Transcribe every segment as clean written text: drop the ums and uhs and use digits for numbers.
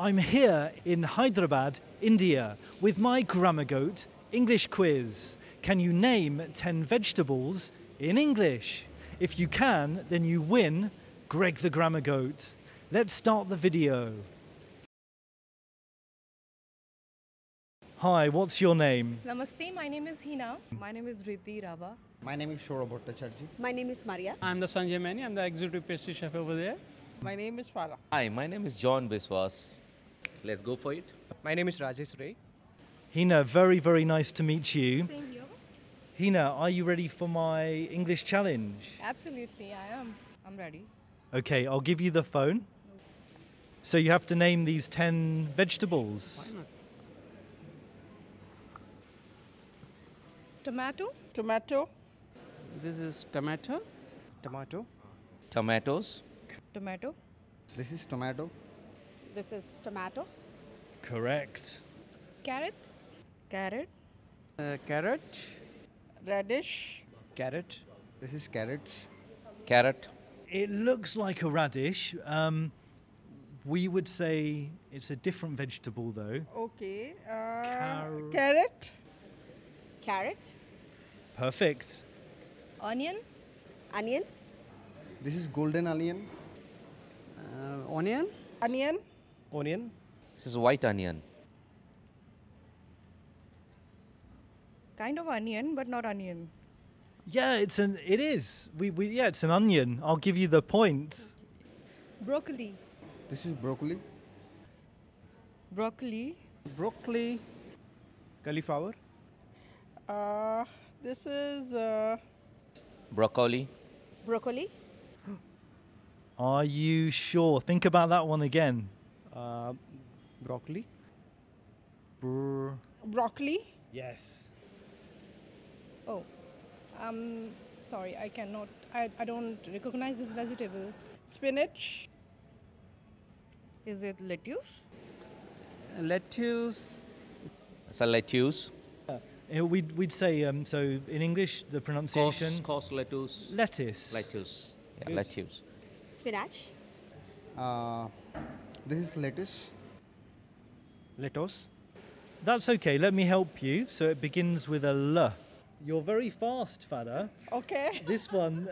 I'm here in Hyderabad, India, with my grammar goat English quiz. Can you name 10 vegetables in English? If you can, then you win Greg the Grammar Goat. Let's start the video. Hi, what's your name? Namaste, my name is Hina. My name is Riddhi Rava. My name is Shourabh Bhattacharjee. My name is Maria. I'm the Sanjay Mani. I'm the executive pastry chef over there. My name is Farah. Hi, my name is John Biswas. Let's go for it. My name is Rajesh Ray. Hina, very, very nice to meet you. Same here. Hina, are you ready for my English challenge? Absolutely, I am. I'm ready. Okay, I'll give you the phone. So you have to name these 10 vegetables. Why not? Tomato, Tomato. This is tomato. Tomato. Tomatoes. tomato, This is tomato. This is tomato. Correct. carrot, carrot, Carrot. Radish. Carrot. This is carrots. Carrot. It looks like a radish. We would say it's a different vegetable though. Okay. Carrot. Carrot. Carrot. Perfect. onion, Onion. This is golden onion. Onion. Onion. Onion. This is white onion. kind of onion, but not onion. Yeah, it is. Yeah, it's an onion. I'll give you the point. Broccoli, This is broccoli. broccoli, Broccoli. Cauliflower. This is Broccoli. Broccoli. Are you sure? Think about that one again. broccoli. Broccoli. Yes. oh, sorry, I cannot, I don't recognize this vegetable. Spinach. Is it lettuce? Lettuce. It's a lettuce. We'd say, so in English, the pronunciation? Cos lettuce. Lettuce. Lettuce. Yeah, Good. lettuce. Spinach. This is lettuce. Lettuce. That's okay, let me help you. So it begins with a L. You're very fast, Fada. Okay. This one,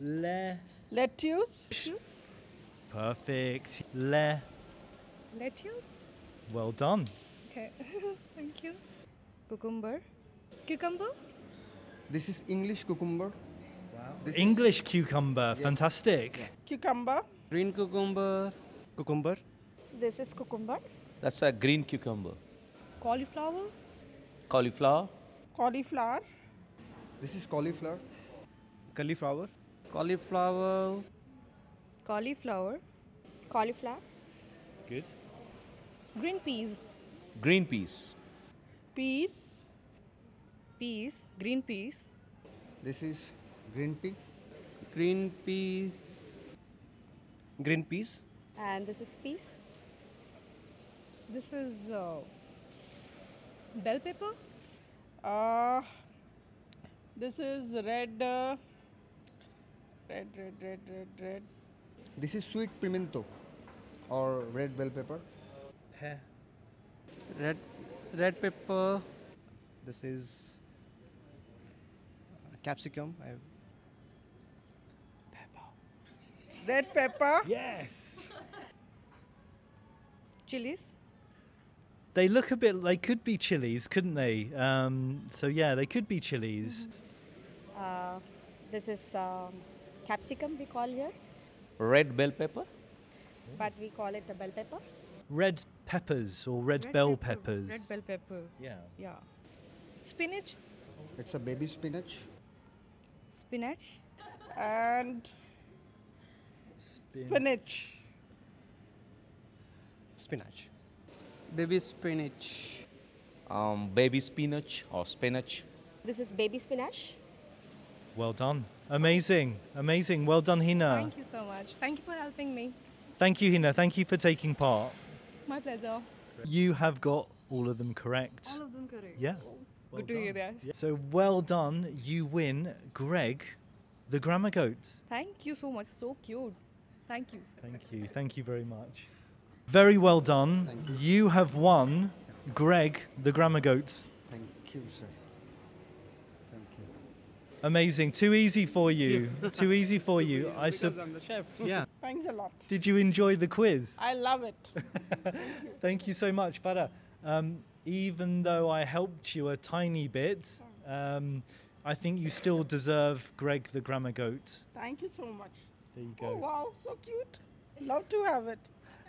le. Lettuce. Perfect. Le. Lettuce? Well done. Okay, thank you. Cucumber, cucumber, This is English cucumber. This English cucumber, fantastic. Cucumber. Green cucumber. Cucumber. This is cucumber. That's a green cucumber. cauliflower, Cauliflower. Cauliflower. This is cauliflower. Cauliflower. Cauliflower. cauliflower, Cauliflower. Good. green peas, Green peas. Peas. peas, green peas, This is green pea. Green peas. Green peas. And this is peas. this is bell pepper, This is red. Red. This is sweet pimento or red bell pepper. Pear. Red pepper. This is capsicum. Red pepper. Yes. chilies, They look a bit, they could be chilies, couldn't they? So yeah, they could be chilies. This is capsicum we call here, Red bell pepper. but we call it the bell pepper. Red peppers or red bell peppers. red bell pepper, Yeah. yeah. Spinach, It's a baby spinach. spinach, And spinach. Spinach. Baby spinach. Baby spinach or spinach. This is baby spinach. Well done. Amazing. Amazing. Well done, Hina. thank you so much. Thank you for helping me. Thank you, Hina. Thank you for taking part. My pleasure. You have got all of them correct. All of them correct. Yeah. Good to hear that. So well done. You win Greg, the Grammar Goat. Thank you so much. So cute. Thank you. Thank you. Thank you very much. Very well done. Thank You have won Greg the Grammar Goat. Thank you, sir. Thank you. Amazing. Too easy for you. Too easy for you. Because I'm the chef. Yeah. Thanks a lot. Did you enjoy the quiz? I love it. Thank you so much, Farah. Even though I helped you a tiny bit, I think you still deserve Greg the Grammar Goat. Thank you so much. There you Oh, go. wow, so cute. Love to have it.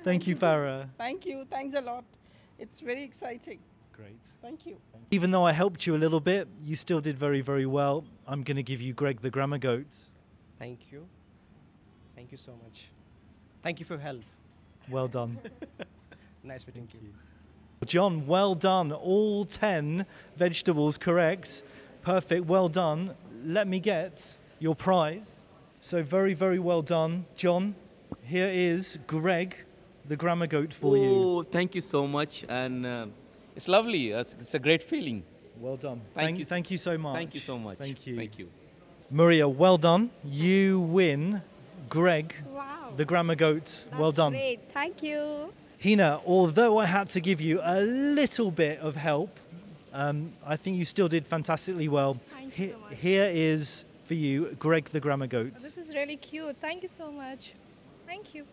Thank you, Farah. Thank you. Thanks a lot. It's very exciting. Great. Thank you. Even though I helped you a little bit, you still did very, very well. I'm going to give you Greg the Grammar Goat. Thank you. Thank you so much. Thank you for help. Well done. Nice meeting you. John, well done. All 10 vegetables correct. Perfect. Well done. Let me get your prize. So very, very well done. John, here is Greg the Grammar Goat for you. Oh, thank you so much. And it's lovely. It's a great feeling. Well done. Thank you. Thank you so much. Thank you so much. Thank you. Thank you. Maria, well done. You win Greg Wow. the Grammar Goat. Well done. Great. Thank you. Hina, although I had to give you a little bit of help, I think you still did fantastically well. Thank you so much. Here is for you, Greg the Grammar Goat. This is really cute. Thank you so much. Thank you.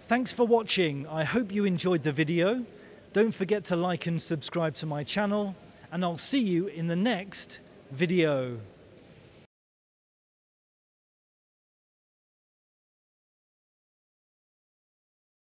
Thanks for watching. I hope you enjoyed the video. Don't forget to like and subscribe to my channel, and I'll see you in the next video.